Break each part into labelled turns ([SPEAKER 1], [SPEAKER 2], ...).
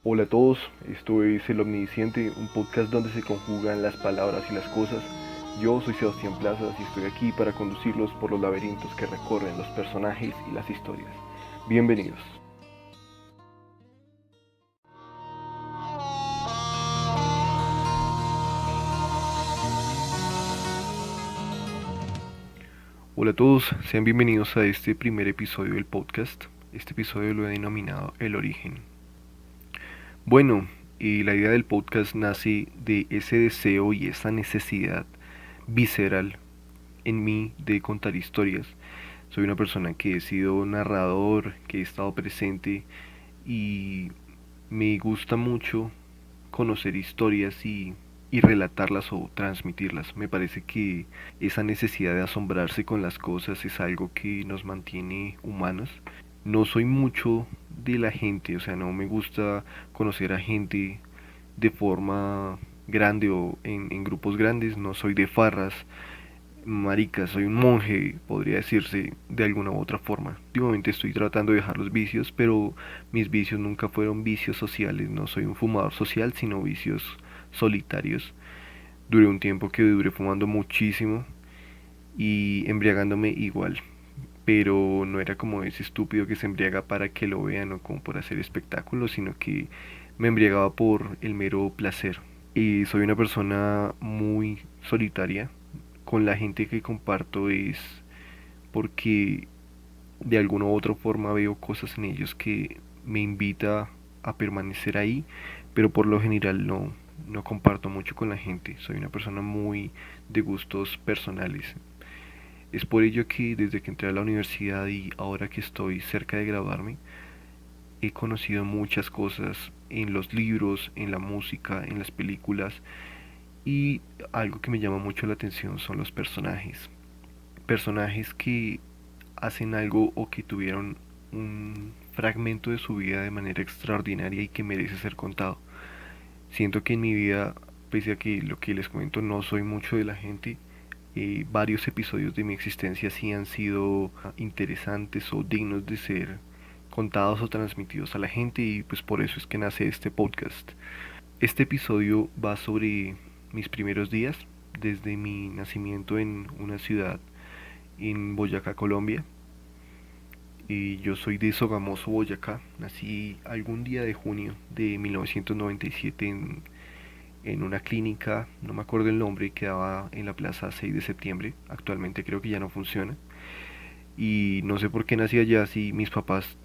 [SPEAKER 1] Hola a todos, esto es El Omnisciente, un podcast donde se conjugan las palabras y las cosas. Yo soy Sebastián Plazas y estoy aquí para conducirlos por los laberintos que recorren los personajes y las historias. Bienvenidos. Hola a todos, sean bienvenidos a este primer episodio del podcast. Este episodio lo he denominado El Origen. Bueno, y la idea del podcast nace de ese deseo y esa necesidad visceral en mí de contar historias. Soy una persona que he sido narrador, que he estado presente y me gusta mucho conocer historias y relatarlas o transmitirlas. Me parece que esa necesidad de asombrarse con las cosas es algo que nos mantiene humanos. No soy mucho de la gente, o sea, no me gusta conocer a gente de forma grande o en grupos grandes, no soy de farras, marica, soy un monje, podría decirse de alguna u otra forma. Últimamente estoy tratando de dejar los vicios, pero mis vicios nunca fueron vicios sociales. No soy un fumador social, sino vicios solitarios. Duré un tiempo que duré fumando muchísimo y embriagándome igual. Pero no era como ese estúpido que se embriaga para que lo vean o como por hacer espectáculos, sino que me embriagaba por el mero placer. Y soy una persona muy solitaria. Con la gente que comparto es porque de alguna u otra forma veo cosas en ellos que me invita a permanecer ahí, pero por lo general no comparto mucho con la gente. Soy una persona muy de gustos personales. Es por ello que desde que entré a la universidad y ahora que estoy cerca de graduarme, he conocido muchas cosas en los libros, en la música, en las películas, y algo que me llama mucho la atención son los personajes. Personajes que hacen algo o que tuvieron un fragmento de su vida de manera extraordinaria y que merece ser contado. Siento que en mi vida, pese a que lo que les comento no soy mucho de la gente, varios episodios de mi existencia sí han sido interesantes o dignos de ser contados o transmitidos a la gente, y pues por eso es que nace este podcast. Este episodio va sobre mis primeros días desde mi nacimiento en una ciudad en Boyacá, Colombia. Y yo soy de Sogamoso, Boyacá. Nací algún día de junio de 1997 en una clínica, no me acuerdo el nombre, quedaba en la plaza 6 de septiembre. Actualmente creo que ya no funciona. Y no sé por qué nací allá, si mis papás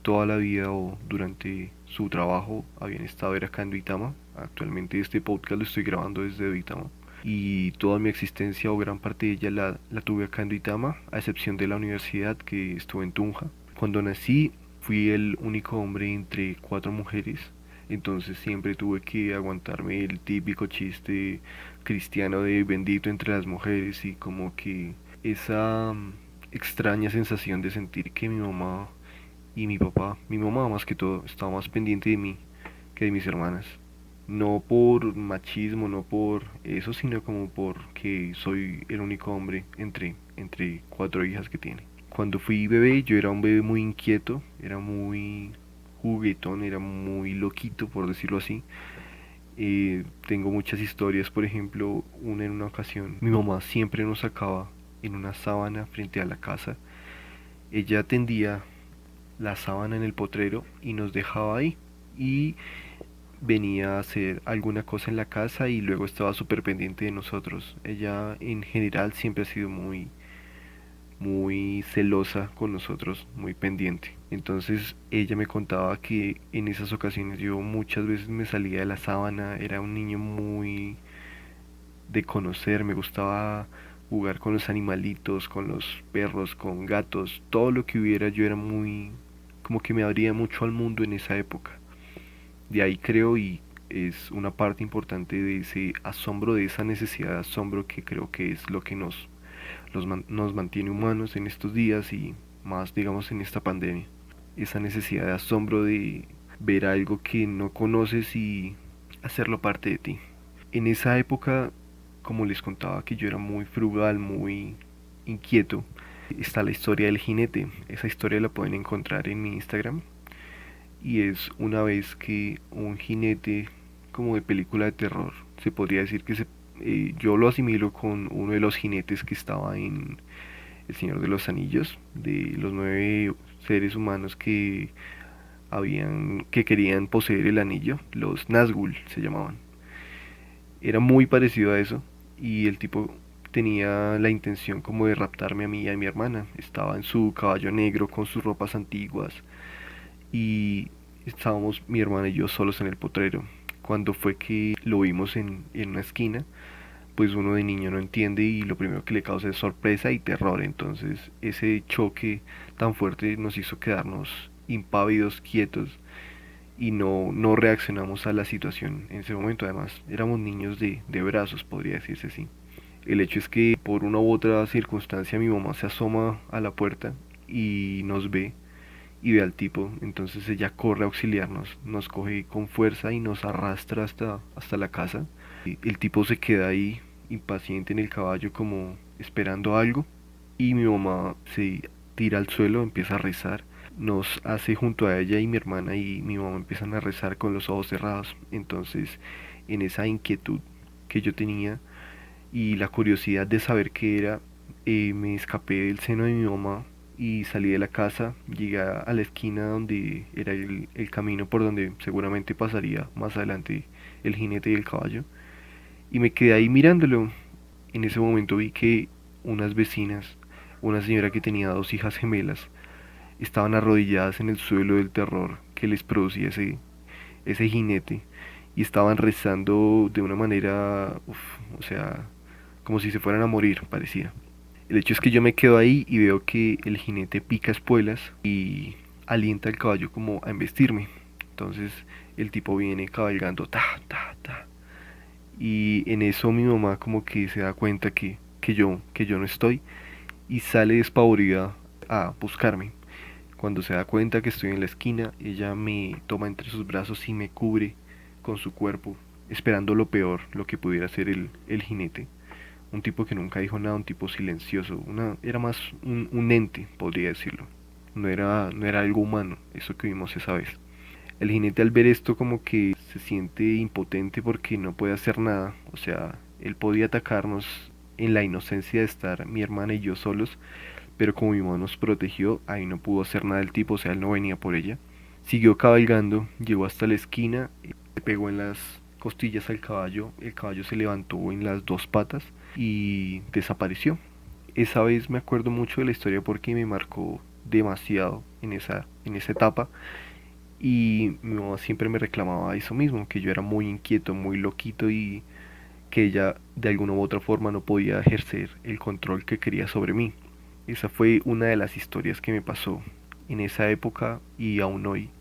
[SPEAKER 1] toda la vida o durante su trabajo habían estado era acá en Duitama. Actualmente este podcast lo estoy grabando desde Duitama. Y toda mi existencia o gran parte de ella la tuve acá en Duitama, a excepción de la universidad que estuve en Tunja. Cuando nací fui el único hombre entre cuatro mujeres, entonces siempre tuve que aguantarme el típico chiste cristiano de bendito entre las mujeres, y como que esa extraña sensación de sentir que mi mamá y mi papá, mi mamá más que todo, estaba más pendiente de mí que de mis hermanas. No por machismo, no por eso, sino como porque soy el único hombre entre cuatro hijas que tiene. Cuando fui bebé, yo era un bebé muy inquieto, era muy juguetón, era muy loquito, por decirlo así. Tengo muchas historias, por ejemplo, una en una ocasión, mi mamá siempre nos sacaba en una sábana frente a la casa. Ella tendía la sábana en el potrero y nos dejaba ahí. Y venía a hacer alguna cosa en la casa y luego estaba súper pendiente de nosotros. Ella en general siempre ha sido muy celosa con nosotros, muy pendiente. Entonces ella me contaba que en esas ocasiones yo muchas veces me salía de la sábana, era un niño muy de conocer, me gustaba jugar con los animalitos, con los perros, con gatos, todo lo que hubiera. Yo era muy, como que me abría mucho al mundo en esa época. De ahí creo, y es una parte importante de ese asombro, de esa necesidad de asombro, que creo que es lo que nos mantiene humanos en estos días y más, digamos, en esta pandemia. Esa necesidad de asombro de ver algo que no conoces y hacerlo parte de ti. En esa época, como les contaba, que yo era muy frugal, muy inquieto, está la historia del jinete. Esa historia la pueden encontrar en mi Instagram. y es una vez que un jinete como de película de terror, se podría decir que yo lo asimilo con uno de los jinetes que estaba en El Señor de los Anillos, de los 9 seres humanos que querían poseer el anillo, los Nazgûl se llamaban. Era muy parecido a eso y el tipo tenía la intención como de raptarme a mí y a mi hermana. Estaba en su caballo negro con sus ropas antiguas y estábamos mi hermana y yo solos en el potrero. Cuando fue que lo vimos en una esquina, pues uno de niño no entiende y lo primero que le causa es sorpresa y terror. Entonces ese choque tan fuerte nos hizo quedarnos impávidos, quietos y no reaccionamos a la situación en ese momento. Además, éramos niños de brazos, podría decirse así. El hecho es que por una u otra circunstancia mi mamá se asoma a la puerta y nos ve y ve al tipo, entonces ella corre a auxiliarnos, nos coge con fuerza y nos arrastra hasta la casa. Y el tipo se queda ahí impaciente en el caballo como esperando algo y mi mamá se tira al suelo, empieza a rezar, nos hace junto a ella y mi hermana y mi mamá empiezan a rezar con los ojos cerrados. Entonces, en esa inquietud que yo tenía y la curiosidad de saber qué era, me escapé del seno de mi mamá y salí de la casa, llegué a la esquina donde era el camino por donde seguramente pasaría más adelante el jinete y el caballo, y me quedé ahí mirándolo. En ese momento vi que unas vecinas, una señora que tenía dos hijas gemelas, estaban arrodilladas en el suelo del terror que les producía ese jinete y estaban rezando de una manera, o sea, como si se fueran a morir, parecía. El hecho es que yo me quedo ahí y veo que el jinete pica espuelas y alienta al caballo como a embestirme. Entonces el tipo viene cabalgando, ta, ta, ta. Y en eso mi mamá como que se da cuenta que yo no estoy y sale despavorida a buscarme. Cuando se da cuenta que estoy en la esquina, ella me toma entre sus brazos y me cubre con su cuerpo, esperando lo peor, lo que pudiera ser el jinete. Un tipo que nunca dijo nada, un tipo silencioso, era más un ente, podría decirlo. No era algo humano, eso que vimos esa vez. El jinete al ver esto como que se siente impotente porque no puede hacer nada, o sea, él podía atacarnos en la inocencia de estar mi hermana y yo solos, pero como mi mamá nos protegió, ahí no pudo hacer nada el tipo, o sea, él no venía por ella. Siguió cabalgando, llegó hasta la esquina, le pegó en las costillas al caballo, el caballo se levantó en las dos patas y desapareció. Esa vez me acuerdo mucho de la historia porque me marcó demasiado en esa etapa y mi mamá siempre me reclamaba eso mismo, que yo era muy inquieto, muy loquito y que ella de alguna u otra forma no podía ejercer el control que quería sobre mí. Esa fue una de las historias que me pasó en esa época y aún hoy.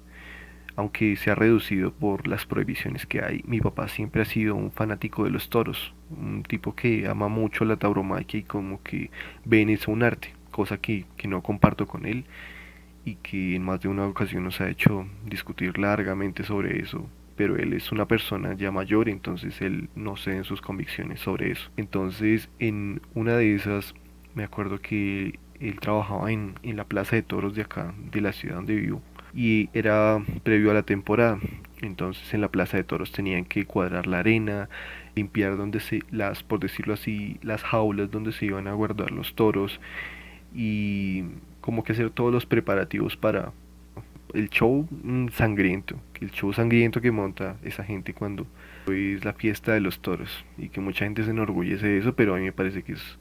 [SPEAKER 1] Aunque se ha reducido por las prohibiciones que hay, mi papá siempre ha sido un fanático de los toros, un tipo que ama mucho la tauromaquia y como que ve en eso un arte, cosa que no comparto con él y que en más de una ocasión nos ha hecho discutir largamente sobre eso. Pero él es una persona ya mayor, entonces él no cede en sus convicciones sobre eso. Entonces, en una de esas, me acuerdo que él trabajaba en la plaza de toros de acá, de la ciudad donde vivo, y era previo a la temporada. Entonces en la plaza de toros tenían que cuadrar la arena, limpiar por decirlo así, las jaulas donde se iban a guardar los toros y como que hacer todos los preparativos para el show sangriento, el show sangriento que monta esa gente cuando es la fiesta de los toros y que mucha gente se enorgullece de eso, pero a mí me parece que es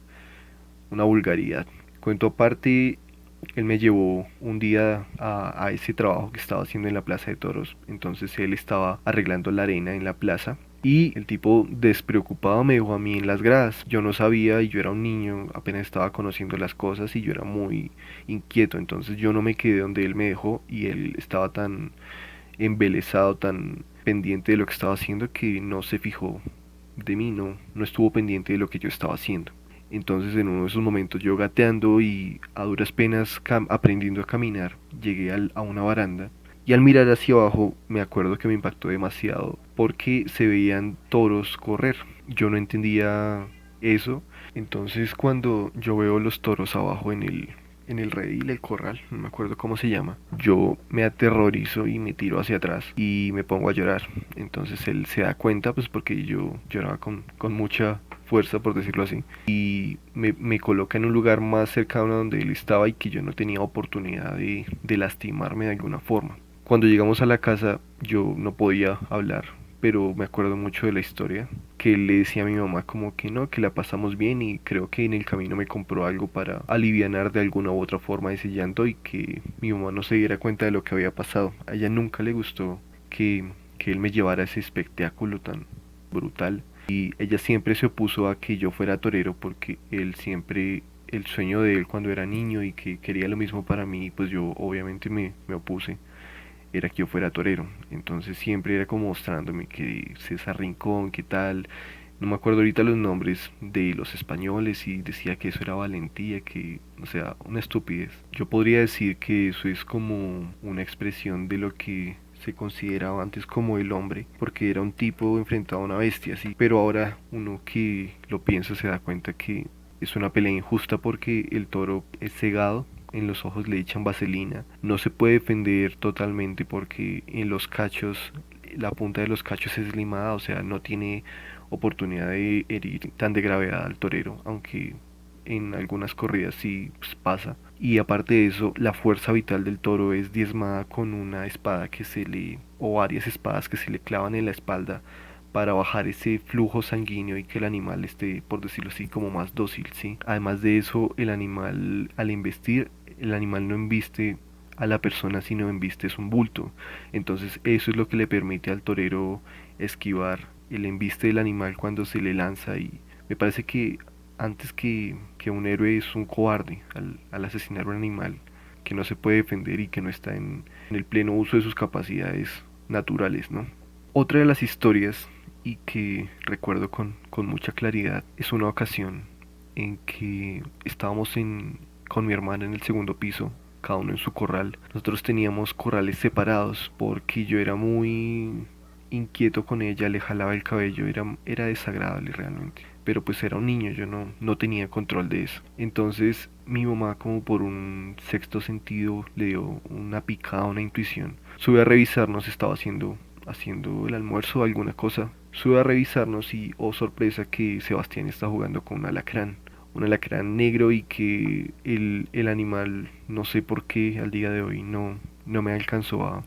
[SPEAKER 1] una vulgaridad. Cuento aparte, él me llevó un día a ese trabajo que estaba haciendo en la plaza de toros, entonces él estaba arreglando la arena en la plaza y el tipo despreocupado me dejó a mí en las gradas. Yo no sabía y yo era un niño, apenas estaba conociendo las cosas y yo era muy inquieto, entonces yo no me quedé donde él me dejó y él estaba tan embelesado, tan pendiente de lo que estaba haciendo que no se fijó de mí, no estuvo pendiente de lo que yo estaba haciendo. Entonces en uno de esos momentos yo gateando y a duras penas aprendiendo a caminar, llegué a una baranda y al mirar hacia abajo me acuerdo que me impactó demasiado porque se veían toros correr. Yo no entendía eso. Entonces cuando yo veo los toros abajo en el redil, el corral, no me acuerdo cómo se llama, yo me aterrorizo y me tiro hacia atrás y me pongo a llorar. Entonces él se da cuenta, pues porque yo lloraba con mucha fuerza, por decirlo así, y me coloca en un lugar más cercano a donde él estaba y que yo no tenía oportunidad de lastimarme de alguna forma. Cuando llegamos a la casa yo no podía hablar, pero me acuerdo mucho de la historia, que le decía a mi mamá como que no, que la pasamos bien y creo que en el camino me compró algo para alivianar de alguna u otra forma ese llanto y que mi mamá no se diera cuenta de lo que había pasado. A ella nunca le gustó que él me llevara a ese espectáculo tan brutal y ella siempre se opuso a que yo fuera torero porque él siempre, el sueño de él cuando era niño y que quería lo mismo para mí, pues yo obviamente me opuse, era que yo fuera torero. Entonces siempre era como mostrándome que César Rincón, qué tal. No me acuerdo ahorita los nombres de los españoles y decía que eso era valentía, que, o sea, una estupidez. Yo podría decir que eso es como una expresión de lo que se consideraba antes como el hombre, porque era un tipo enfrentado a una bestia, sí. Pero ahora uno que lo piensa se da cuenta que es una pelea injusta porque el toro es cegado, en los ojos le echan vaselina, no se puede defender totalmente porque en los cachos, la punta de los cachos es limada, o sea, no tiene oportunidad de herir tan de gravedad al torero, aunque en algunas corridas sí pues, pasa. Y aparte de eso, la fuerza vital del toro es diezmada con una espada que se le, o varias espadas que se le clavan en la espalda para bajar ese flujo sanguíneo y que el animal esté, por decirlo así, como más dócil, ¿sí? Además de eso, el animal, al embestir, el animal no embiste a la persona, sino embiste es un bulto. Entonces, eso es lo que le permite al torero esquivar el embiste del animal cuando se le lanza y me parece que antes que un héroe es un cobarde al asesinar un animal que no se puede defender y que no está en el pleno uso de sus capacidades naturales, ¿no? Otra de las historias y que recuerdo con mucha claridad es una ocasión en que estábamos con mi hermana en el segundo piso, cada uno en su corral. Nosotros teníamos corrales separados porque yo era muy inquieto con ella, le jalaba el cabello, era desagradable realmente. Pero pues era un niño, yo no tenía control de eso. Entonces mi mamá como por un sexto sentido le dio una picada, una intuición. Sube a revisarnos, estaba haciendo el almuerzo o alguna cosa. Sube a revisarnos y, oh sorpresa, que Sebastián está jugando con un alacrán negro y que el animal, no sé por qué al día de hoy no me alcanzó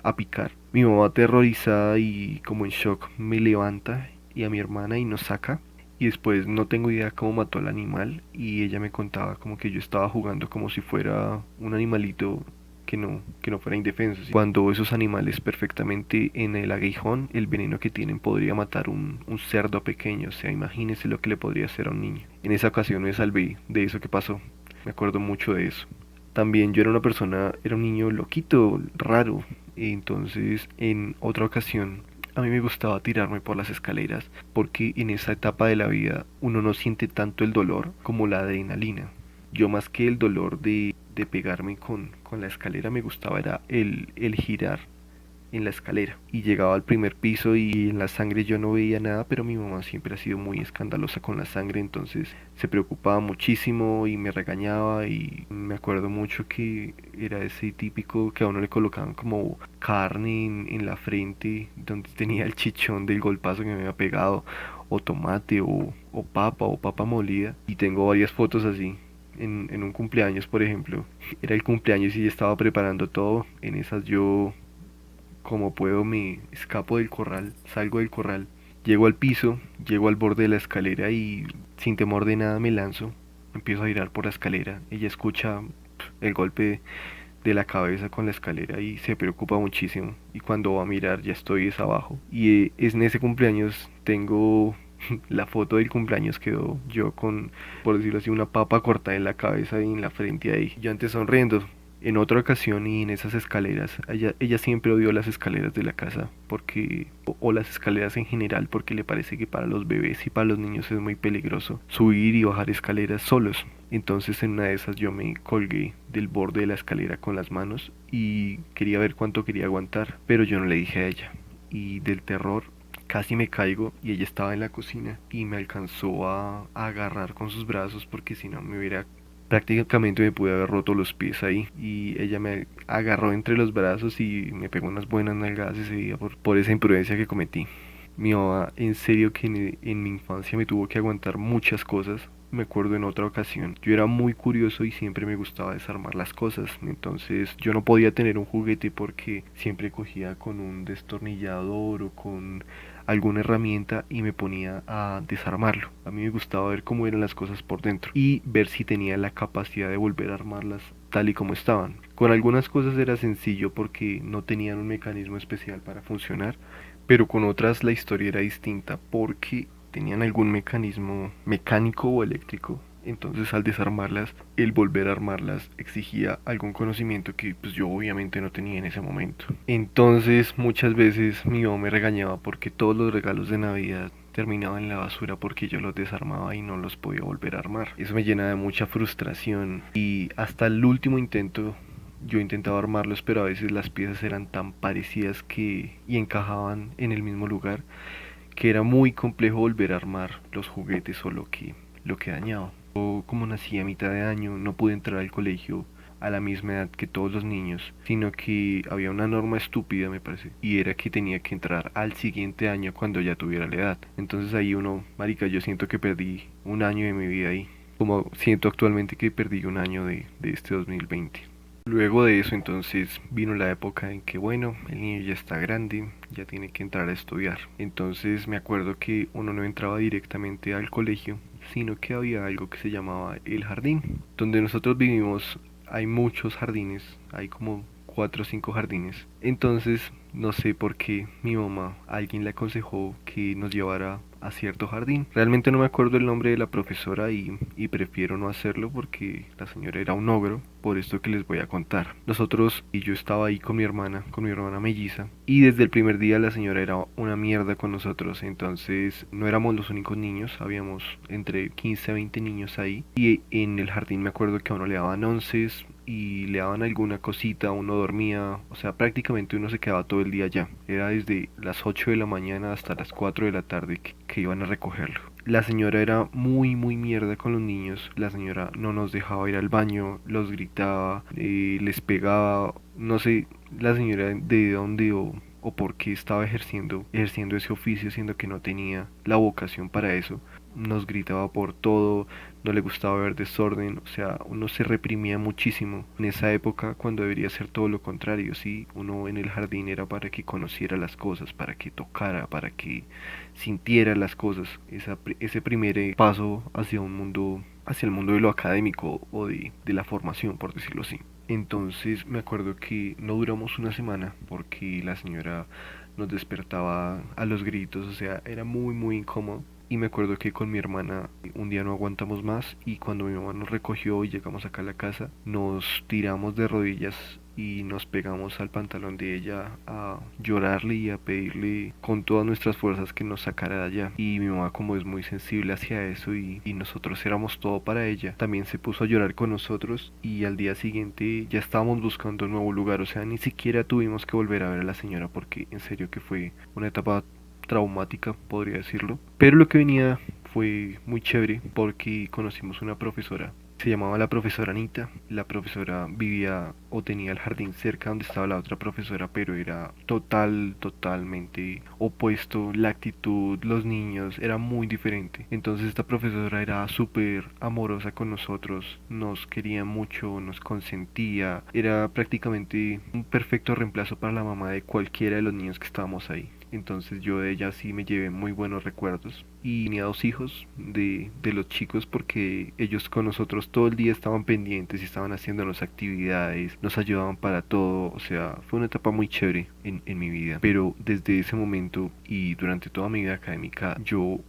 [SPEAKER 1] a picar. Mi mamá aterrorizada y como en shock me levanta y a mi hermana y nos saca. Y después no tengo idea cómo mató al animal y ella me contaba como que yo estaba jugando como si fuera un animalito que no fuera indefenso, ¿sí? Cuando esos animales perfectamente en el aguijón, el veneno que tienen podría matar un cerdo pequeño, o sea, imagínese lo que le podría hacer a un niño. En esa ocasión me salvé de eso que pasó, me acuerdo mucho de eso. También yo era una persona, era un niño loquito, raro, entonces en otra ocasión a mí me gustaba tirarme por las escaleras porque en esa etapa de la vida uno no siente tanto el dolor como la adrenalina. Yo más que el dolor de pegarme con la escalera me gustaba era el girar en la escalera y llegaba al primer piso y en la sangre yo no veía nada, pero mi mamá siempre ha sido muy escandalosa con la sangre, entonces se preocupaba muchísimo y me regañaba y me acuerdo mucho que era ese típico que a uno le colocaban como carne en la frente donde tenía el chichón del golpazo que me había pegado o tomate o papa molida y tengo varias fotos así. En un cumpleaños, por ejemplo, era el cumpleaños y ya estaba preparando todo. En esas yo como puedo me escapo del corral, salgo del corral, llego al piso, llego al borde de la escalera y sin temor de nada me lanzo, empiezo a girar por la escalera. Ella escucha el golpe de la cabeza con la escalera y se preocupa muchísimo. Y cuando va a mirar ya estoy es abajo. Y es en ese cumpleaños tengo la foto del cumpleaños quedó yo con, por decirlo así, una papa cortada en la cabeza y en la frente ahí. Yo antes sonriendo. En otra ocasión y en esas escaleras, ella siempre odió las escaleras de la casa porque, o las escaleras en general, porque le parece que para los bebés y para los niños es muy peligroso subir y bajar escaleras solos. Entonces en una de esas yo me colgué del borde de la escalera con las manos y quería ver cuánto quería aguantar, pero yo no le dije a ella. Y del terror casi me caigo y ella estaba en la cocina y me alcanzó a agarrar con sus brazos porque si no me hubiera Prácticamente me pude haber roto los pies ahí y ella me agarró entre los brazos y me pegó unas buenas nalgadas ese día por esa imprudencia que cometí. Mi mamá, en serio que en mi infancia me tuvo que aguantar muchas cosas. Me acuerdo en otra ocasión, yo era muy curioso y siempre me gustaba desarmar las cosas. Entonces yo no podía tener un juguete porque siempre cogía con un destornillador o con alguna herramienta y me ponía a desarmarlo. A mí me gustaba ver cómo eran las cosas por dentro y ver si tenía la capacidad de volver a armarlas tal y como estaban. Con algunas cosas era sencillo porque no tenían un mecanismo especial para funcionar, pero con otras la historia era distinta porque tenían algún mecanismo mecánico o eléctrico. Entonces al desarmarlas, el volver a armarlas exigía algún conocimiento que pues yo obviamente no tenía en ese momento. Entonces muchas veces mi mamá me regañaba porque todos los regalos de Navidad terminaban en la basura porque yo los desarmaba y no los podía volver a armar. Eso me llena de mucha frustración y hasta el último intento yo intentaba armarlos, pero a veces las piezas eran tan parecidas que y encajaban en el mismo lugar que era muy complejo volver a armar los juguetes o lo que dañaba. Yo, como nací a mitad de año, no pude entrar al colegio a la misma edad que todos los niños, sino que había una norma estúpida, me parece, y era que tenía que entrar al siguiente año cuando ya tuviera la edad. Entonces ahí uno, marica, yo siento que perdí un año de mi vida ahí, como siento actualmente que perdí un año de este 2020. Luego de eso entonces vino la época en que bueno, el niño ya está grande, ya tiene que entrar a estudiar. Entonces me acuerdo que uno no entraba directamente al colegio, sino que había algo que se llamaba el jardín. Donde nosotros vivimos hay muchos jardines, hay como 4 o 5 jardines. Entonces no sé por qué mi mamá, alguien le aconsejó que nos llevara a cierto jardín. Realmente no me acuerdo el nombre de la profesora y prefiero no hacerlo porque la señora era un ogro, por esto que les voy a contar. Nosotros y yo estaba ahí con mi hermana melliza, y desde el primer día la señora era una mierda con nosotros. Entonces no éramos los únicos niños, habíamos entre 15 a 20 niños ahí, y en el jardín me acuerdo que a uno le daban onces y le daban alguna cosita, uno dormía, o sea, prácticamente uno se quedaba todo el día allá. Era desde las 8 de la mañana hasta las 4 de la tarde que iban a recogerlo. La señora era muy, muy mierda con los niños. La señora no nos dejaba ir al baño, los gritaba, les pegaba, no sé, la señora de dónde o por qué estaba ejerciendo ese oficio, siendo que no tenía la vocación para eso. Nos gritaba por todo, no le gustaba ver desorden, o sea, uno se reprimía muchísimo en esa época cuando debería ser todo lo contrario, sí, uno en el jardín era para que conociera las cosas, para que tocara, para que sintiera las cosas, ese primer paso hacia un mundo, hacia el mundo de lo académico o de la formación, por decirlo así. Entonces me acuerdo que no duramos una semana porque la señora nos despertaba a los gritos, o sea, era muy muy incómodo. Y me acuerdo que con mi hermana un día no aguantamos más y cuando mi mamá nos recogió y llegamos acá a la casa, nos tiramos de rodillas y nos pegamos al pantalón de ella a llorarle y a pedirle con todas nuestras fuerzas que nos sacara de allá. Y mi mamá, como es muy sensible hacia eso y nosotros éramos todo para ella, también se puso a llorar con nosotros y al día siguiente ya estábamos buscando un nuevo lugar. O sea, ni siquiera tuvimos que volver a ver a la señora porque en serio que fue una etapa traumática, podría decirlo. Pero lo que venía fue muy chévere porque conocimos una profesora. Se llamaba la profesora Anita. La profesora vivía o tenía el jardín cerca donde estaba la otra profesora, pero era totalmente opuesto. La actitud, los niños, era muy diferente. Entonces esta profesora era súper amorosa con nosotros, nos quería mucho, nos consentía. Era prácticamente un perfecto reemplazo para la mamá de cualquiera de los niños que estábamos ahí. Entonces yo de ella sí me llevé muy buenos recuerdos. Y tenía 2 hijos de los chicos porque ellos con nosotros todo el día estaban pendientes y estaban haciéndonos actividades, nos ayudaban para todo. O sea, fue una etapa muy chévere en mi vida. Pero desde ese momento y durante toda mi vida académica,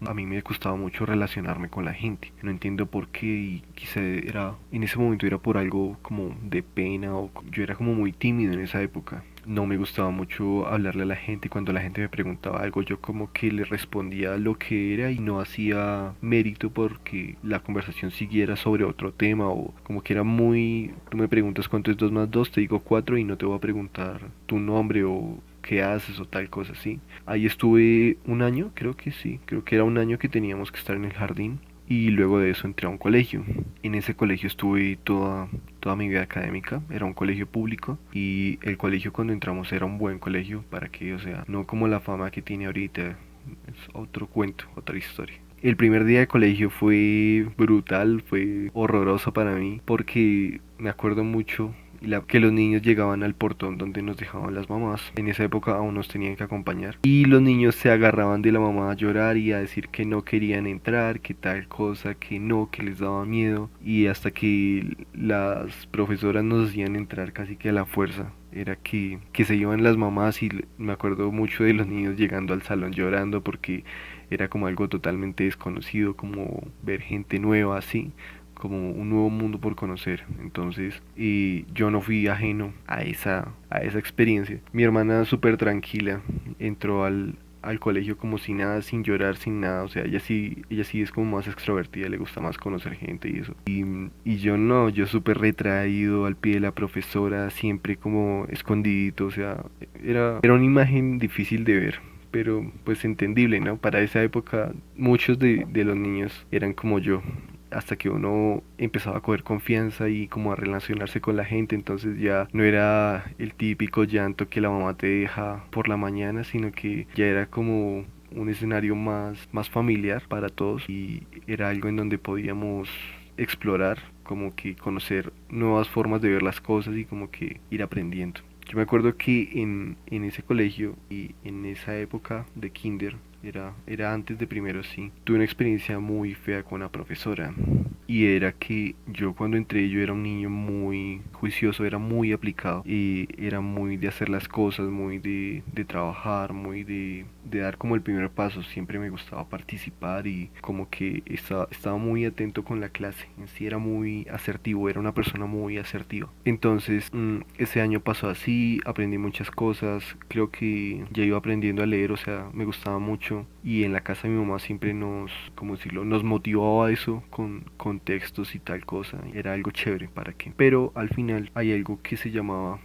[SPEAKER 1] a mí me costaba mucho relacionarme con la gente. No entiendo por qué y quizá en ese momento era por algo como de pena o yo era como muy tímido en esa época. No me gustaba mucho hablarle a la gente. Cuando la gente me preguntaba algo, yo como que le respondía lo que era y no hacía mérito porque la conversación siguiera sobre otro tema, o como que era muy, tú me preguntas cuánto es 2 más 2, te digo 4 y no te voy a preguntar tu nombre o qué haces o tal cosa, ¿sí? Ahí estuve un año, creo que sí, creo que era un año que teníamos que estar en el jardín y luego de eso entré a un colegio. En ese colegio estuve toda mi vida académica, era un colegio público y el colegio cuando entramos era un buen colegio, para que, o sea, no como la fama que tiene ahorita, es otro cuento, otra historia. El primer día de colegio fue brutal, fue horroroso para mí, porque me acuerdo mucho que los niños llegaban al portón donde nos dejaban las mamás. En esa época aún nos tenían que acompañar. Y los niños se agarraban de la mamá a llorar y a decir que no querían entrar, que tal cosa, que no, que les daba miedo. Y hasta que las profesoras nos hacían entrar casi que a la fuerza. Era que se iban las mamás y me acuerdo mucho de los niños llegando al salón llorando porque era como algo totalmente desconocido, como ver gente nueva así, como un nuevo mundo por conocer. Entonces, yo no fui ajeno a esa experiencia. Mi hermana súper tranquila entró al colegio como si nada, sin llorar, sin nada. O sea, ella sí es como más extrovertida, le gusta más conocer gente y eso. Y yo no, yo súper retraído al pie de la profesora, siempre como escondidito. O sea, era una imagen difícil de ver, pero pues entendible, ¿no? Para esa época muchos de los niños eran como yo, hasta que uno empezaba a coger confianza y como a relacionarse con la gente, entonces ya no era el típico llanto que la mamá te deja por la mañana, sino que ya era como un escenario más familiar para todos y era algo en donde podíamos explorar, como que conocer nuevas formas de ver las cosas y como que ir aprendiendo. Yo me acuerdo que en ese colegio y en esa época de kinder, era antes de primero, sí, tuve una experiencia muy fea con la profesora. Y era que yo cuando entré yo era un niño muy juicioso, era muy aplicado y era muy de hacer las cosas, muy de trabajar, muy de dar como el primer paso. Siempre me gustaba participar y como que estaba muy atento con la clase. En sí era muy asertivo, era una persona muy asertiva. Entonces, ese año pasó así, aprendí muchas cosas, creo que ya iba aprendiendo a leer, o sea, me gustaba mucho. Y en la casa de mi mamá siempre como decirlo, nos motivaba a eso con textos y tal cosa. Era algo chévere, ¿para qué? Pero al final hay algo que se llamaba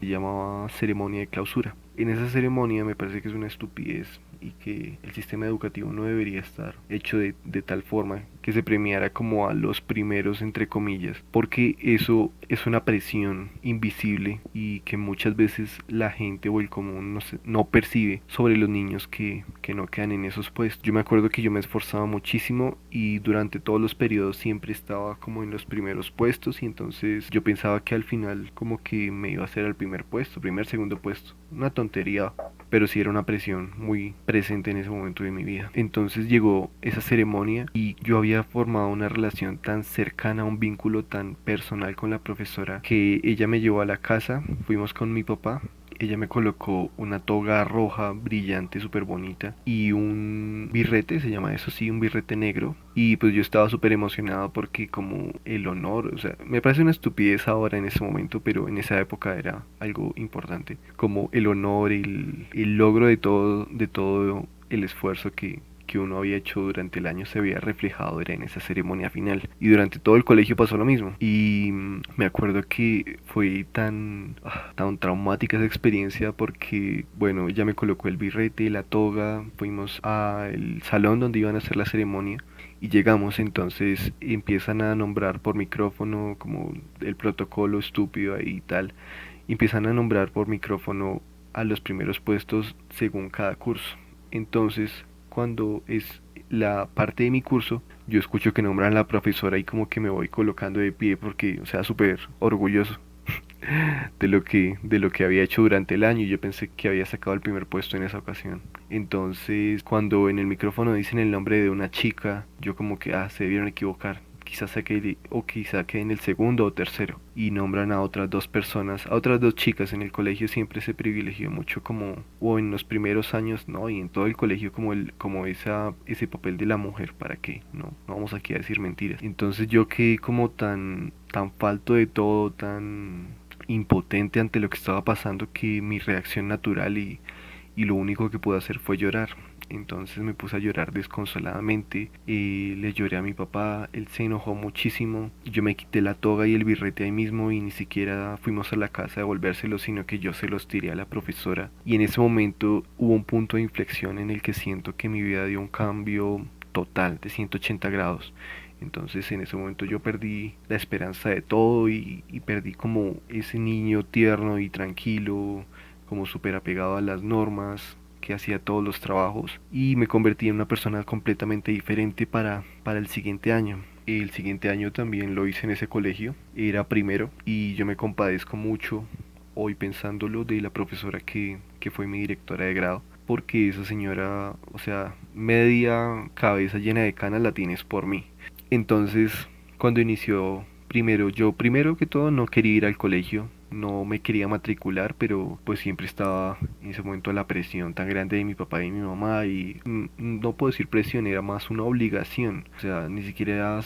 [SPEAKER 1] ceremonia de clausura. En esa ceremonia me parece que es una estupidez y que el sistema educativo no debería estar hecho de tal forma que se premiara como a los primeros entre comillas, porque eso es una presión invisible y que muchas veces la gente o el común no percibe sobre los niños que no quedan en esos puestos. Yo me acuerdo que yo me esforzaba muchísimo y durante todos los periodos siempre estaba como en los primeros puestos y entonces yo pensaba que al final como que me iba a hacer al primer puesto, segundo puesto. Una tontería, pero sí era una presión muy presente en ese momento de mi vida. Entonces llegó esa ceremonia y yo había formado una relación tan cercana, un vínculo tan personal con la profesora, que ella me llevó a la casa, fuimos con mi papá. Ella me colocó una toga roja brillante, súper bonita, y un birrete, se llama eso, sí, un birrete negro. Y pues yo estaba súper emocionado porque como el honor, o sea, me parece una estupidez ahora en ese momento, pero en esa época era algo importante. Como el honor, el logro de todo el esfuerzo que uno había hecho durante el año se veía reflejado era en esa ceremonia final. Y durante todo el colegio pasó lo mismo. Y me acuerdo que fue tan traumática esa experiencia porque, bueno, ella me colocó el birrete, la toga, fuimos al salón donde iban a hacer la ceremonia. Y llegamos, entonces empiezan a nombrar por micrófono como el protocolo estúpido ahí y tal. Y empiezan a nombrar por micrófono a los primeros puestos según cada curso. Entonces, cuando es la parte de mi curso, yo escucho que nombran a la profesora y como que me voy colocando de pie porque, o sea, súper orgulloso de lo que había hecho durante el año y yo pensé que había sacado el primer puesto en esa ocasión. Entonces, cuando en el micrófono dicen el nombre de una chica, yo como que, se debieron equivocar. Quizás o quizá quede en el segundo o tercero y nombran a otras dos personas, a otras dos chicas. En el colegio siempre se privilegió mucho como, o en los primeros años, no, y en todo el colegio como ese papel de la mujer, ¿para qué? No vamos aquí a decir mentiras. Entonces yo quedé como tan falto de todo, tan impotente ante lo que estaba pasando que mi reacción natural y lo único que pude hacer fue llorar. Entonces me puse a llorar desconsoladamente, le lloré a mi papá, él se enojó muchísimo, yo me quité la toga y el birrete ahí mismo y ni siquiera fuimos a la casa a devolvérselos, sino que yo se los tiré a la profesora. Y en ese momento hubo un punto de inflexión en el que siento que mi vida dio un cambio total de 180 grados, Entonces en ese momento yo perdí la esperanza de todo y perdí como ese niño tierno y tranquilo, como súper apegado a las normas, que hacía todos los trabajos, y me convertí en una persona completamente diferente para el siguiente año. El siguiente año también lo hice en ese colegio, era primero, y yo me compadezco mucho hoy pensándolo de la profesora que fue mi directora de grado, porque esa señora, o sea, media cabeza llena de canas la tienes por mí. Entonces, cuando inició primero, yo primero que todo no quería ir al colegio, no me quería matricular, pero pues siempre estaba en ese momento la presión tan grande de mi papá y mi mamá y no puedo decir presión, era más una obligación. O sea, ni siquiera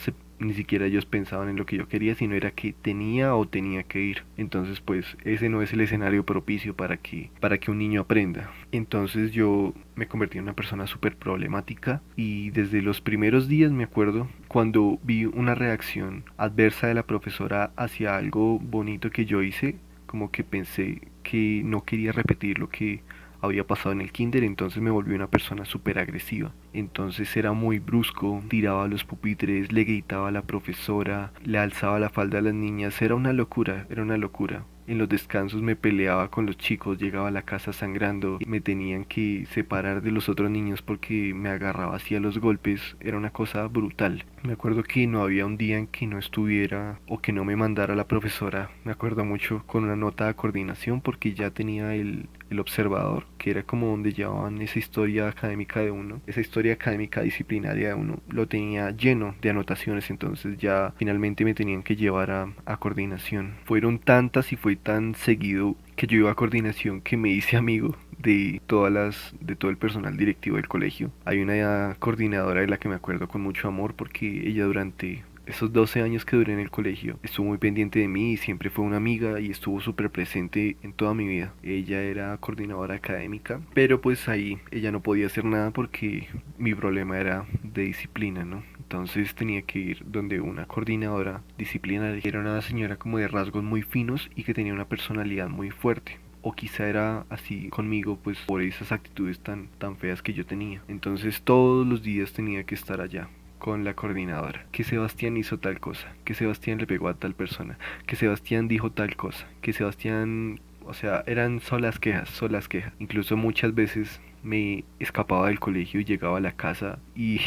[SPEAKER 1] ellos pensaban en lo que yo quería, sino era que tenía o tenía que ir. Entonces, pues ese no es el escenario propicio para que un niño aprenda. Entonces yo me convertí en una persona súper problemática y desde los primeros días me acuerdo cuando vi una reacción adversa de la profesora hacia algo bonito que yo hice, como que pensé que no quería repetir lo que había pasado en el kinder, entonces me volví una persona súper agresiva. Entonces era muy brusco, tiraba los pupitres, le gritaba a la profesora, le alzaba la falda a las niñas, era una locura, era una locura. En los descansos me peleaba con los chicos, llegaba a la casa sangrando, me tenían que separar de los otros niños porque me agarraba hacia los golpes, era una cosa brutal. Me acuerdo que no había un día en que no estuviera o que no me mandara la profesora, me acuerdo mucho, con una nota de coordinación porque ya tenía el observador, que era como donde llevaban esa historia académica de uno, esa historia académica disciplinaria de uno, lo tenía lleno de anotaciones, entonces ya finalmente me tenían que llevar a coordinación. Fueron tantas y fue tan seguido que yo iba a coordinación que me hice amigo de todo el personal directivo del colegio. Hay una coordinadora de la que me acuerdo con mucho amor porque ella durante esos 12 años que duré en el colegio estuvo muy pendiente de mí y siempre fue una amiga y estuvo súper presente en toda mi vida. Ella era coordinadora académica, pero pues ahí ella no podía hacer nada porque mi problema era de disciplina, ¿no? Entonces tenía que ir donde una coordinadora disciplinaria, era una señora como de rasgos muy finos y que tenía una personalidad muy fuerte. O quizá era así conmigo, pues por esas actitudes tan feas que yo tenía. Entonces todos los días tenía que estar allá con la coordinadora, que Sebastián hizo tal cosa, que Sebastián le pegó a tal persona, que Sebastián dijo tal cosa, que Sebastián, o sea, eran solas quejas, solas quejas. Incluso muchas veces me escapaba del colegio y llegaba a la casa y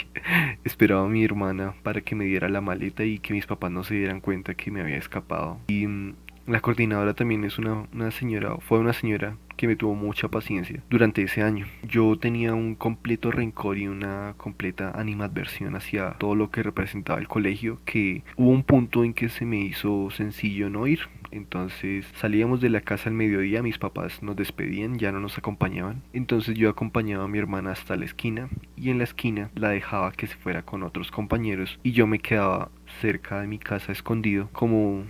[SPEAKER 1] esperaba a mi hermana para que me diera la maleta y que mis papás no se dieran cuenta que me había escapado. Y la coordinadora también es una señora, fue una señora que me tuvo mucha paciencia durante ese año. Yo tenía un completo rencor y una completa animadversión hacia todo lo que representaba el colegio, que hubo un punto en que se me hizo sencillo no ir. Entonces salíamos de la casa al mediodía, mis papás nos despedían, ya no nos acompañaban. Entonces yo acompañaba a mi hermana hasta la esquina y en la esquina la dejaba que se fuera con otros compañeros y yo me quedaba cerca de mi casa escondido como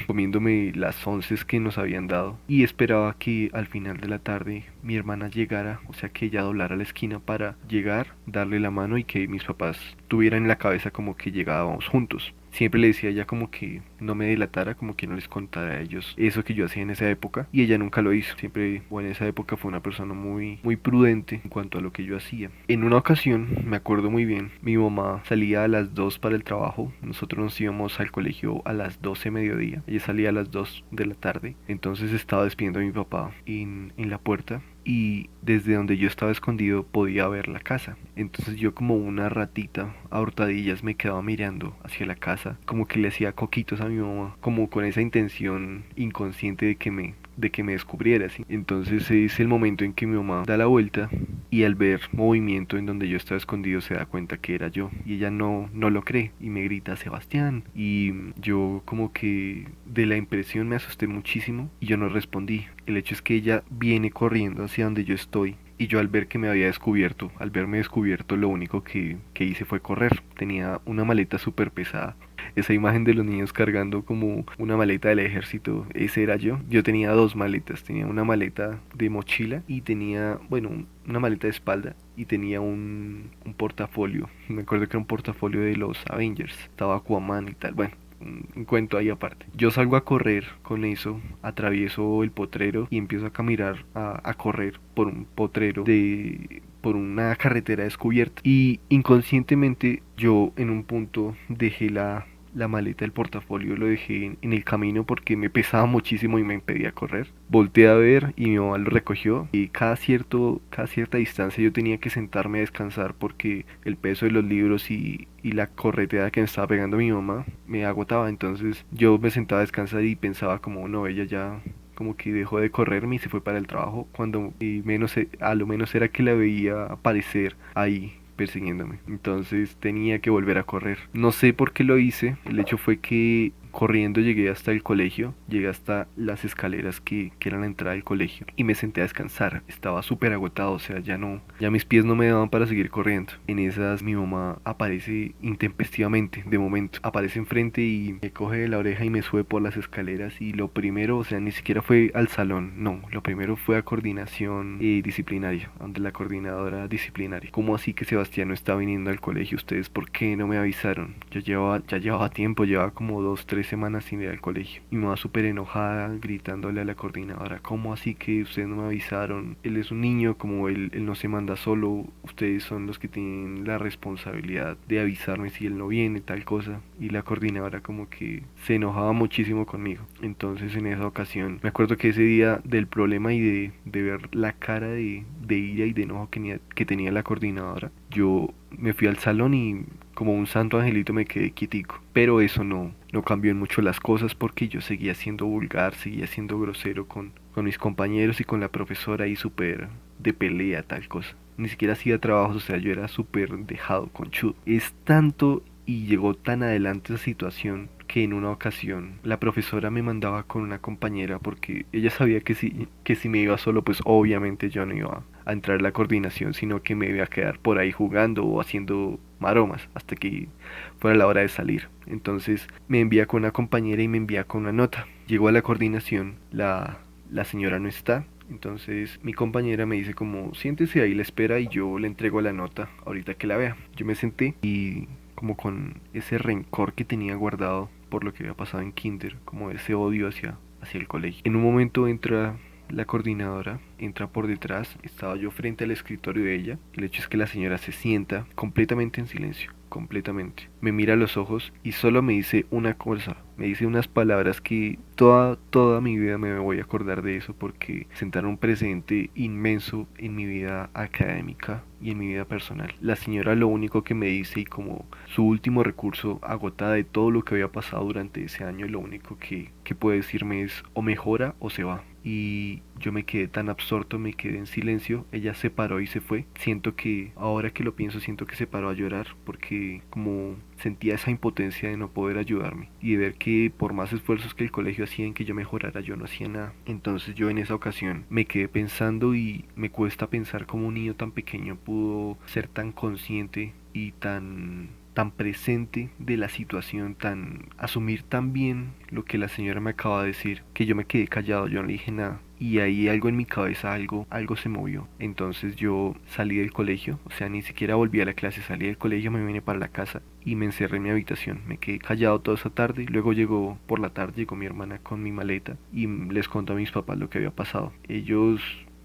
[SPEAKER 1] comiéndome las onces que nos habían dado y esperaba que al final de la tarde mi hermana llegara, o sea que ella doblara la esquina para llegar, darle la mano y que mis papás tuvieran en la cabeza como que llegábamos juntos. Siempre le decía a ella como que no me delatara, como que no les contara a ellos eso que yo hacía en esa época y ella nunca lo hizo. Siempre, o en esa época fue una persona muy prudente en cuanto a lo que yo hacía. En una ocasión, me acuerdo muy bien, mi mamá salía a las 2 para el trabajo, nosotros nos íbamos al colegio a las 12 mediodía, ella salía a las 2 de la tarde, entonces estaba despidiendo a mi papá en la puerta y desde donde yo estaba escondido podía ver la casa. Entonces yo como una ratita a hurtadillas me quedaba mirando hacia la casa, como que le hacía coquitos a mi mamá, como con esa intención inconsciente de que me descubriera, ¿sí? Entonces es el momento en que mi mamá da la vuelta y al ver movimiento en donde yo estaba escondido se da cuenta que era yo y ella no lo cree y me grita Sebastián y yo como que de la impresión me asusté muchísimo y yo no respondí. El hecho es que ella viene corriendo hacia donde yo estoy y yo al ver que me había descubierto, al verme descubierto, lo único que hice fue correr. Tenía una maleta súper pesada. Esa imagen de los niños cargando como una maleta del ejército, ese era yo. Yo tenía dos maletas, tenía una maleta de mochila y tenía, bueno, una maleta de espalda y tenía un portafolio. Me acuerdo que era un portafolio de los Avengers. Estaba Aquaman y tal. Bueno, un cuento ahí aparte. Yo salgo a correr con eso, atravieso el potrero y empiezo a caminar a correr por un potrero de por una carretera descubierta y inconscientemente yo en un punto dejé la maleta del portafolio, lo dejé en el camino porque me pesaba muchísimo y me impedía correr. Volteé a ver y mi mamá lo recogió y cada cierta distancia yo tenía que sentarme a descansar porque el peso de los libros y la correteada que me estaba pegando mi mamá me agotaba. Entonces yo me sentaba a descansar y pensaba como no, ella ya como que dejó de correrme y se fue para el trabajo cuando a lo menos era que la veía aparecer ahí persiguiéndome. Entonces tenía que volver a correr. No sé por qué lo hice. El hecho fue que corriendo llegué hasta el colegio, llegué hasta las escaleras que eran la entrada del colegio y me senté a descansar. Estaba súper agotado, o sea, ya mis pies no me daban para seguir corriendo. En esas mi mamá aparece intempestivamente, de momento. Aparece enfrente y me coge de la oreja y me sube por las escaleras y lo primero, o sea, ni siquiera fue al salón, no, lo primero fue a coordinación disciplinaria, donde la coordinadora disciplinaria. ¿Cómo así que Sebastián no está viniendo al colegio? ¿Ustedes por qué no me avisaron? Ya llevaba tiempo, llevaba como 2, 3 semanas sin ir al colegio. Mi mamá súper enojada, gritándole a la coordinadora, ¿cómo así que ustedes no me avisaron? Él es un niño, como él no se manda solo, ustedes son los que tienen la responsabilidad de avisarme si él no viene, tal cosa. Y la coordinadora como que se enojaba muchísimo conmigo. Entonces en esa ocasión, me acuerdo que ese día del problema y de ver la cara de ira y de enojo que tenía la coordinadora, yo me fui al salón y como un santo angelito me quedé quietico. Pero eso no cambió en mucho las cosas porque yo seguía siendo vulgar, seguía siendo grosero con mis compañeros y con la profesora y súper de pelea, tal cosa. Ni siquiera hacía trabajos, o sea, yo era súper dejado, conchudo. Es tanto y llegó tan adelante esa situación que en una ocasión la profesora me mandaba con una compañera porque ella sabía que si me iba solo, pues obviamente yo no iba a entrar a la coordinación, sino que me iba a quedar por ahí jugando o haciendo maromas hasta que fuera la hora de salir. Entonces me envía con una compañera y me envía con una nota. Llego a la coordinación, la señora no está. Entonces mi compañera me dice como siéntese ahí, la espera y yo le entrego la nota ahorita que la vea. Yo me senté y como con ese rencor que tenía guardado por lo que había pasado en kinder, como ese odio hacia el colegio. En un momento entra la coordinadora, entra por detrás, estaba yo frente al escritorio de ella. El hecho es que la señora se sienta completamente en silencio, completamente. Me mira a los ojos y solo me dice una cosa, me dice unas palabras que toda mi vida me voy a acordar de eso porque sentaron un precedente inmenso en mi vida académica y en mi vida personal. La señora lo único que me dice y como su último recurso agotada de todo lo que había pasado durante ese año, lo único que puede decirme es o mejora o se va. Y yo me quedé tan absorto, me quedé en silencio, ella se paró y se fue. Siento que, ahora que lo pienso, siento que se paró a llorar porque como sentía esa impotencia de no poder ayudarme y de ver que por más esfuerzos que el colegio hacía en que yo mejorara, yo no hacía nada. Entonces yo en esa ocasión me quedé pensando y me cuesta pensar cómo un niño tan pequeño pudo ser tan consciente y tan presente de la situación, tan asumir tan bien lo que la señora me acaba de decir, que yo me quedé callado, yo no le dije nada. Y ahí algo en mi cabeza, algo se movió. Entonces yo salí del colegio, o sea, ni siquiera volví a la clase, salí del colegio, me vine para la casa y me encerré en mi habitación. Me quedé callado toda esa tarde. Luego llegó, por la tarde, llegó mi hermana con mi maleta y les contó a mis papás lo que había pasado. Ellos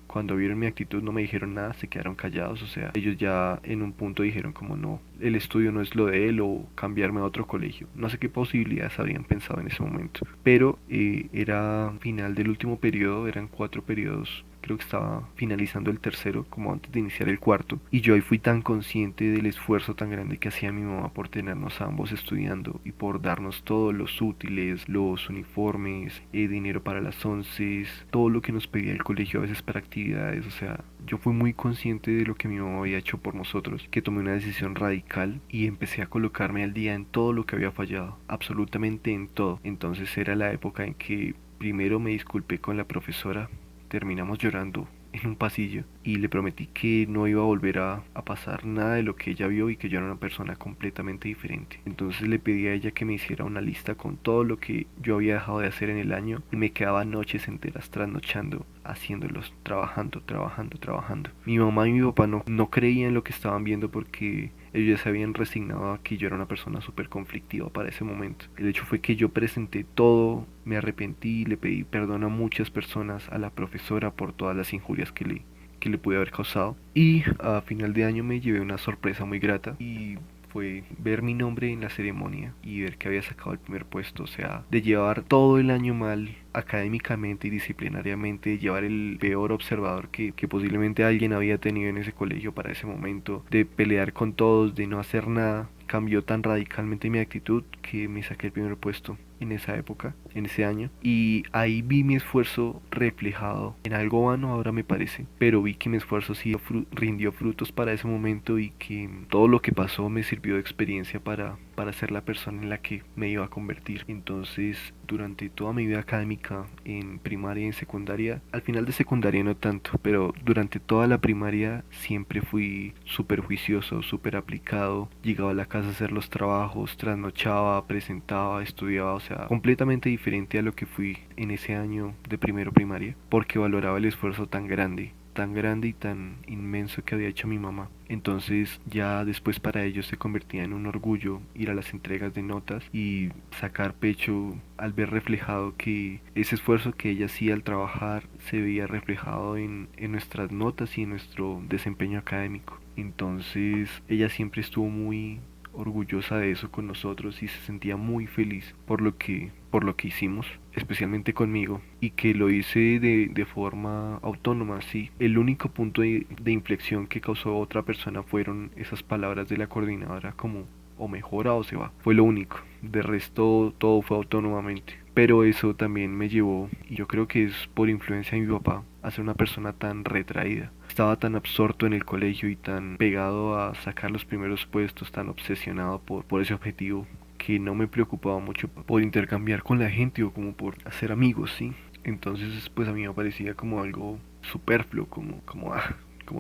[SPEAKER 1] cuando vieron mi actitud no me dijeron nada, se quedaron callados, o sea, ellos ya en un punto dijeron como no, el estudio no es lo de él o cambiarme a otro colegio. No sé qué posibilidades habían pensado en ese momento, pero era final del último periodo, eran 4 periodos. Creo que estaba finalizando el tercero, como antes de iniciar el cuarto, y yo ahí fui tan consciente del esfuerzo tan grande que hacía mi mamá por tenernos a ambos estudiando y por darnos todos los útiles, los uniformes, dinero para las onces, todo lo que nos pedía el colegio a veces para actividades. O sea, yo fui muy consciente de lo que mi mamá había hecho por nosotros, que tomé una decisión radical y empecé a colocarme al día en todo lo que había fallado, absolutamente en todo. Entonces era la época en que primero me disculpé con la profesora, terminamos llorando en un pasillo y le prometí que no iba a volver a pasar nada de lo que ella vio y que yo era una persona completamente diferente. Entonces le pedí a ella que me hiciera una lista con todo lo que yo había dejado de hacer en el año y me quedaba noches enteras trasnochando, haciéndolos, trabajando. Mi mamá y mi papá no creían lo que estaban viendo porque ellos ya se habían resignado a que yo era una persona súper conflictiva para ese momento. El hecho fue que yo presenté todo, me arrepentí, le pedí perdón a muchas personas, a la profesora por todas las injurias que le pude haber causado. Y a final de año me llevé una sorpresa muy grata y fue ver mi nombre en la ceremonia y ver que había sacado el primer puesto. O sea, de llevar todo el año mal académicamente y disciplinariamente, de llevar el peor observador que posiblemente alguien había tenido en ese colegio para ese momento, de pelear con todos, de no hacer nada, cambió tan radicalmente mi actitud que me saqué el primer puesto en esa época, en ese año, y ahí vi mi esfuerzo reflejado en algo vano ahora me parece, pero vi que mi esfuerzo sí rindió frutos para ese momento y que todo lo que pasó me sirvió de experiencia para ser la persona en la que me iba a convertir. Entonces, durante toda mi vida académica, en primaria y en secundaria, al final de secundaria no tanto, pero durante toda la primaria siempre fui súper juicioso, súper aplicado, llegaba a la casa a hacer los trabajos, trasnochaba, presentaba, estudiaba, o sea, completamente diferente a lo que fui en ese año de primero primaria, porque valoraba el esfuerzo tan grande y tan inmenso que había hecho mi mamá. Entonces ya después para ellos se convertía en un orgullo ir a las entregas de notas y sacar pecho al ver reflejado que ese esfuerzo que ella hacía al trabajar se veía reflejado en nuestras notas y en nuestro desempeño académico. Entonces ella siempre estuvo muy orgullosa de eso con nosotros y se sentía muy feliz por lo que hicimos, especialmente conmigo, y que lo hice de forma autónoma, sí. El único punto de inflexión que causó otra persona fueron esas palabras de la coordinadora como o mejora o se va. Fue lo único. De resto todo fue autónomamente. Pero eso también me llevó, y yo creo que es por influencia de mi papá, a ser una persona tan retraída. Estaba tan absorto en el colegio y tan pegado a sacar los primeros puestos, tan obsesionado por ese objetivo, que no me preocupaba mucho por intercambiar con la gente o como por hacer amigos, ¿sí? Entonces, pues a mí me parecía como algo superfluo, como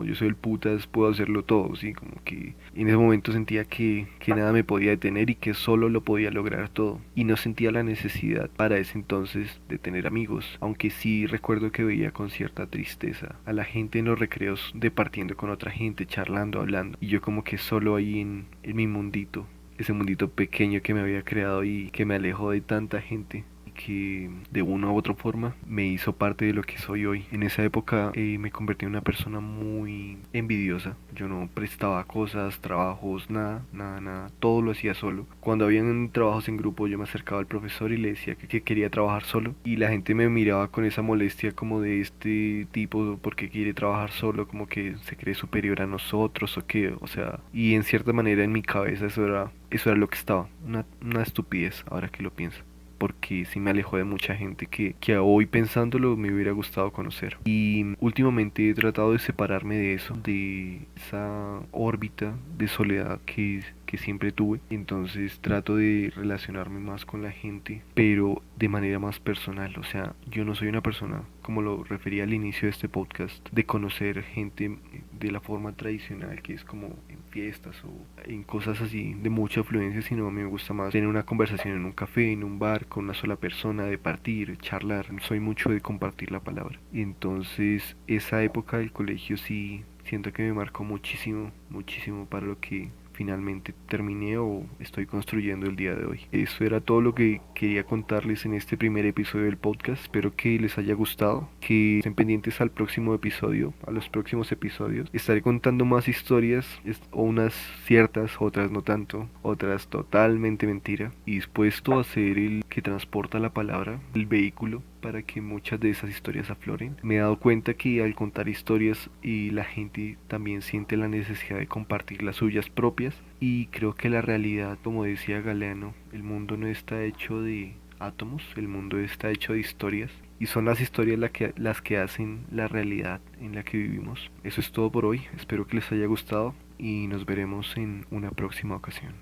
[SPEAKER 1] yo soy el putas, puedo hacerlo todo, ¿sí? Como que en ese momento sentía que nada me podía detener y que solo lo podía lograr todo. Y no sentía la necesidad para ese entonces de tener amigos, aunque sí recuerdo que veía con cierta tristeza a la gente en los recreos departiendo con otra gente, charlando, hablando. Y yo como que solo ahí en mi mundito, ese mundito pequeño que me había creado y que me alejó de tanta gente que de una u otra forma me hizo parte de lo que soy hoy. En esa época me convertí en una persona muy envidiosa. Yo no prestaba cosas, trabajos, nada. Todo lo hacía solo. Cuando habían trabajos en grupo yo me acercaba al profesor y le decía que quería trabajar solo. Y la gente me miraba con esa molestia como de este tipo porque quiere trabajar solo, como que se cree superior a nosotros o qué. O sea, y en cierta manera en mi cabeza eso era lo que estaba. Una estupidez ahora que lo pienso porque sí me alejó de mucha gente que hoy pensándolo me hubiera gustado conocer. Y últimamente he tratado de separarme de eso, de esa órbita de soledad que siempre tuve. Entonces trato de relacionarme más con la gente, pero de manera más personal. O sea, yo no soy una persona, como lo refería al inicio de este podcast, de conocer gente de la forma tradicional, que es como en fiestas o en cosas así de mucha afluencia, sino a mí me gusta más tener una conversación en un café, en un bar, con una sola persona, de partir, charlar. Soy mucho de compartir la palabra. Entonces, esa época del colegio sí siento que me marcó muchísimo para lo que finalmente terminé o estoy construyendo el día de hoy. Eso era todo lo que quería contarles en este primer episodio del podcast. Espero que les haya gustado, que estén pendientes al próximo episodio, a los próximos episodios. Estaré contando más historias, o unas ciertas, otras no tanto, otras totalmente mentira, y dispuesto a ser el que transporta la palabra, el vehículo para que muchas de esas historias afloren. Me he dado cuenta que al contar historias y la gente también siente la necesidad de compartir las suyas propias y creo que la realidad, como decía Galeano, el mundo no está hecho de átomos, el mundo está hecho de historias y son las historias las que hacen la realidad en la que vivimos. Eso es todo por hoy, espero que les haya gustado y nos veremos en una próxima ocasión.